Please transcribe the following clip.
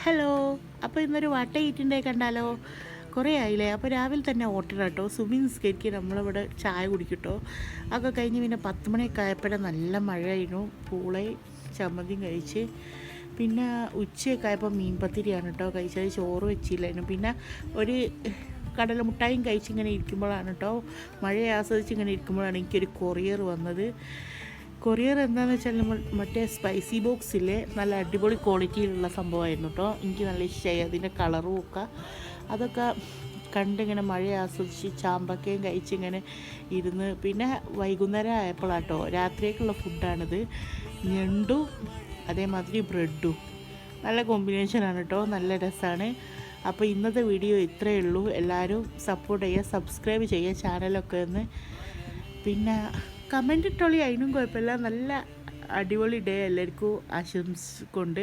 Hello. അപ്പോൾ ഇന്നൊരു വാട്ട ഈറ്റിൻ്റെ കണ്ടാലോ? കുറേ ആയില്ലേ. അപ്പോൾ രാവിലെ തന്നെ ഓർഡർ കേട്ടോ. സുബി നിസ്കരിക്ക് നമ്മളിവിടെ ചായ കുടിക്കട്ടോ. അതൊക്കെ കഴിഞ്ഞ് പിന്നെ 10 മണിയൊക്കെ ആയപ്പോഴേ നല്ല മഴയായിരുന്നു. പൂളയും ചമ്മന്തിയും കഴിച്ച് പിന്നെ ഉച്ചയൊക്കെ ആയപ്പോൾ മീൻ പത്തിരിയാണ് കേട്ടോ കഴിച്ചത്. ചോറ് വെച്ചില്ലായിരുന്നു. പിന്നെ ഒരു കടല മുട്ടായും കഴിച്ചിങ്ങനെ ഇരിക്കുമ്പോഴാണ് കേട്ടോ, മഴയെ ആസ്വദിച്ച് ഇങ്ങനെ ഇരിക്കുമ്പോഴാണ് എനിക്കൊരു കൊറിയർ വന്നത്. കൊറിയർ എന്താണെന്ന് വെച്ചാൽ നമ്മൾ മറ്റേ സ്പൈസി ബോക്സിലെ നല്ല അടിപൊളി ക്വാളിറ്റിയിലുള്ള സംഭവമായിരുന്നു കേട്ടോ. എനിക്ക് നല്ല ഇഷ്ടമായി അതിൻ്റെ കളറും ഒക്കെ. അതൊക്കെ കണ്ടിങ്ങനെ മഴ ആസ്വദിച്ച് ചാമ്പക്കയും കഴിച്ചിങ്ങനെ ഇരുന്ന് പിന്നെ വൈകുന്നേരം ആയപ്പോഴാട്ടോ രാത്രിയേക്കുള്ള ഫുഡാണിത്. ഞണ്ടും അതേമാതിരി ബ്രെഡും നല്ല കോമ്പിനേഷനാണ് കേട്ടോ, നല്ല രസമാണ്. അപ്പോൾ ഇന്നത്തെ വീഡിയോ ഇത്രയേ ഉള്ളൂ. എല്ലാവരും സപ്പോർട്ട് ചെയ്യുക, സബ്സ്ക്രൈബ് ചെയ്യുക ചാനലൊക്കെ ഒന്ന്. പിന്നെ കമൻറ്റ് ഇട്ടോളി, അതിനും കുഴപ്പമില്ല. നല്ല അടിപൊളി ഡേ എല്ലാവർക്കും ആശംസിക്കൊണ്ട്